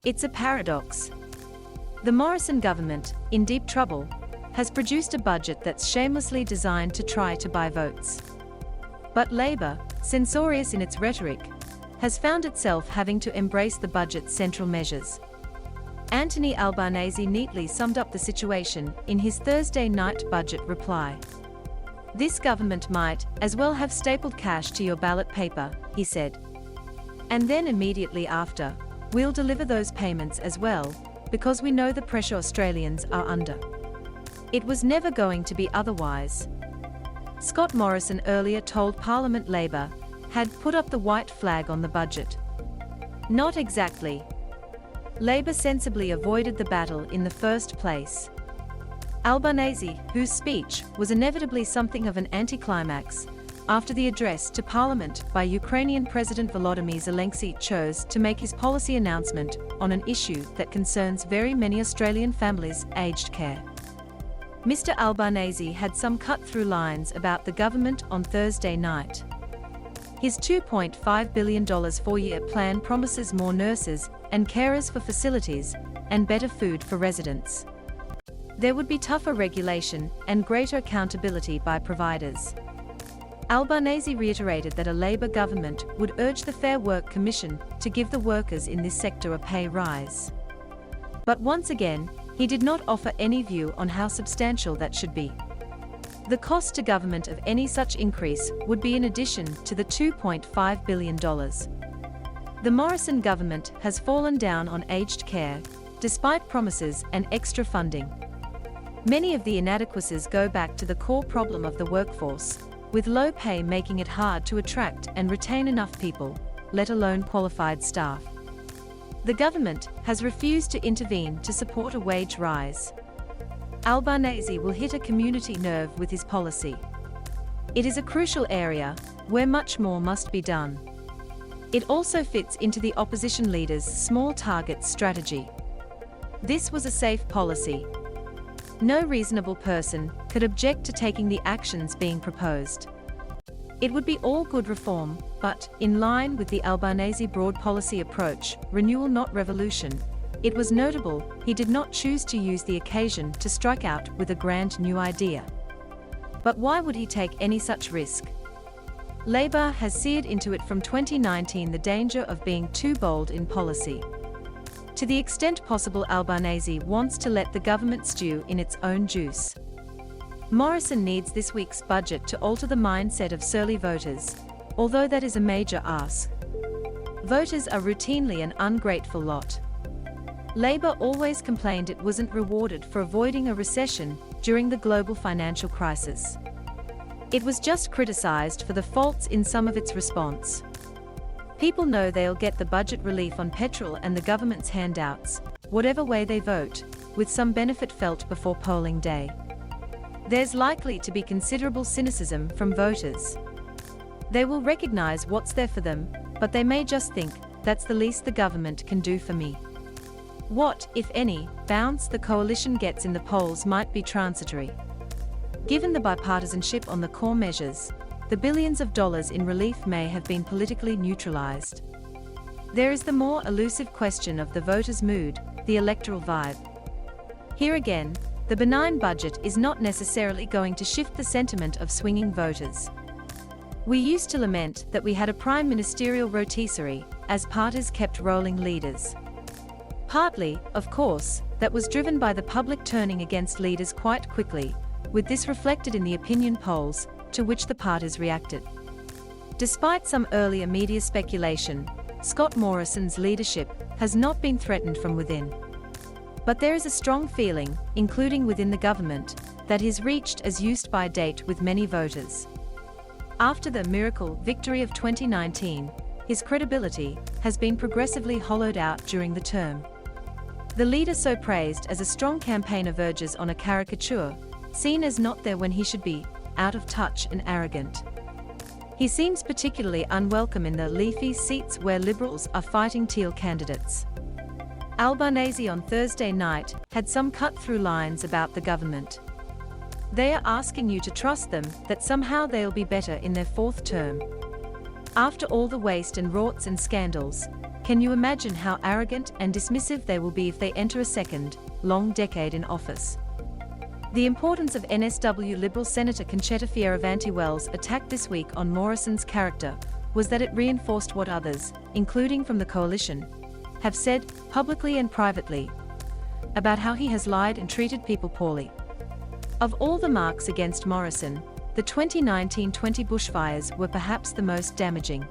It's a paradox. The Morrison government, in deep trouble, has produced a budget that's shamelessly designed to try to buy votes. But Labour, censorious in its rhetoric, has found itself having to embrace the budget's central measures. Anthony Albanese neatly summed up the situation in his Thursday night budget reply. "This government might as well have stapled cash to your ballot paper," he said. "And then immediately after, we'll deliver those payments as well, because we know the pressure Australians are under. It was never going to be otherwise." Scott Morrison earlier told Parliament Labour had put up the white flag on the budget. Not exactly. Labour sensibly avoided the battle in the first place. Albanese, whose speech was inevitably something of an anticlimax, after the address to Parliament by Ukrainian President Volodymyr Zelensky, chose to make his policy announcement on an issue that concerns very many Australian families: aged care. Mr. Albanese had some cut-through lines about the government on Thursday night. His $2.5 billion four-year plan promises more nurses and carers for facilities and better food for residents. There would be tougher regulation and greater accountability by providers. Albanese reiterated that a Labour government would urge the Fair Work Commission to give the workers in this sector a pay rise. But once again, he did not offer any view on how substantial that should be. The cost to government of any such increase would be in addition to the $2.5 billion. The Morrison government has fallen down on aged care, despite promises and extra funding. Many of the inadequacies go back to the core problem of the workforce, with low pay making it hard to attract and retain enough people, let alone qualified staff. The government has refused to intervene to support a wage rise. Albanese will hit a community nerve with his policy. It is a crucial area where much more must be done. It also fits into the opposition leader's small targets strategy. This was a safe policy. No reasonable person could object to taking the actions being proposed. It would be all good reform, but, in line with the Albanese broad policy approach, renewal not revolution, it was notable he did not choose to use the occasion to strike out with a grand new idea. But why would he take any such risk? Labour has seared into it from 2019 the danger of being too bold in policy. To the extent possible, Albanese wants to let the government stew in its own juice. Morrison needs this week's budget to alter the mindset of surly voters, although that is a major ask. Voters are routinely an ungrateful lot. Labour always complained it wasn't rewarded for avoiding a recession during the global financial crisis. It was just criticised for the faults in some of its response. People know they'll get the budget relief on petrol and the government's handouts, whatever way they vote, with some benefit felt before polling day. There's likely to be considerable cynicism from voters. They will recognise what's there for them, but they may just think, that's the least the government can do for me. What, if any, bounce the coalition gets in the polls might be transitory. Given the bipartisanship on the core measures, the billions of dollars in relief may have been politically neutralized. There is the more elusive question of the voters' mood, the electoral vibe. Here again, the benign budget is not necessarily going to shift the sentiment of swinging voters. We used to lament that we had a prime ministerial rotisserie, as parties kept rolling leaders. Partly, of course, that was driven by the public turning against leaders quite quickly, with this reflected in the opinion polls, to which the parties reacted. Despite some earlier media speculation, Scott Morrison's leadership has not been threatened from within. But there is a strong feeling, including within the government, that he's reached as used-by date with many voters. After the miracle victory of 2019, his credibility has been progressively hollowed out during the term. The leader so praised as a strong campaigner verges on a caricature, seen as not there when he should be, out of touch and arrogant. He seems particularly unwelcome in the leafy seats where Liberals are fighting Teal candidates. Albanese on Thursday night had some cut-through lines about the government. They are asking you to trust them, that somehow they'll be better in their fourth term. After all the waste and rorts and scandals, Can you imagine how arrogant and dismissive they will be if they enter a second, long decade in office? The importance of NSW Liberal Senator Concetta Fierravanti-Wells' attack this week on Morrison's character was that it reinforced what others, including from the coalition, have said, publicly and privately, about how he has lied and treated people poorly. Of all the marks against Morrison, the 2019-20 bushfires were perhaps the most damaging.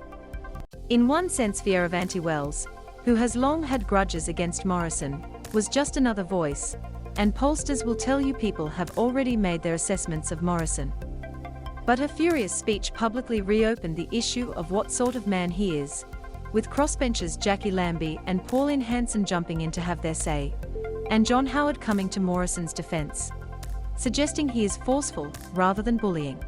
In one sense, Fierravanti-Wells, who has long had grudges against Morrison, was just another voice, and pollsters will tell you people have already made their assessments of Morrison. But her furious speech publicly reopened the issue of what sort of man he is, with crossbenchers Jackie Lambie and Pauline Hanson jumping in to have their say, and John Howard coming to Morrison's defense, suggesting he is forceful rather than bullying.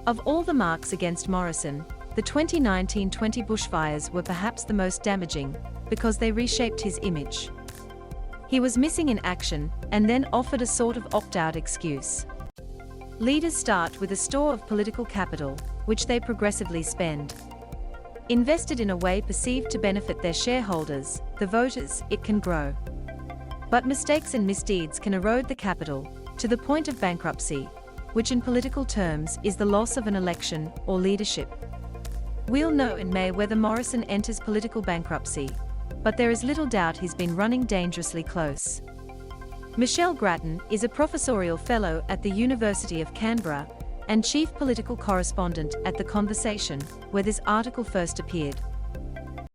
Of all the marks against Morrison, the 2019-20 bushfires were perhaps the most damaging, because they reshaped his image. He was missing in action, and then offered a sort of opt-out excuse. Leaders start with a store of political capital, which they progressively spend. Invested in a way perceived to benefit their shareholders, the voters, it can grow. But mistakes and misdeeds can erode the capital, to the point of bankruptcy, which in political terms is the loss of an election or leadership. We'll know in May whether Morrison enters political bankruptcy, but there is little doubt he's been running dangerously close. Michelle Grattan is a professorial fellow at the University of Canberra and chief political correspondent at The Conversation, where this article first appeared.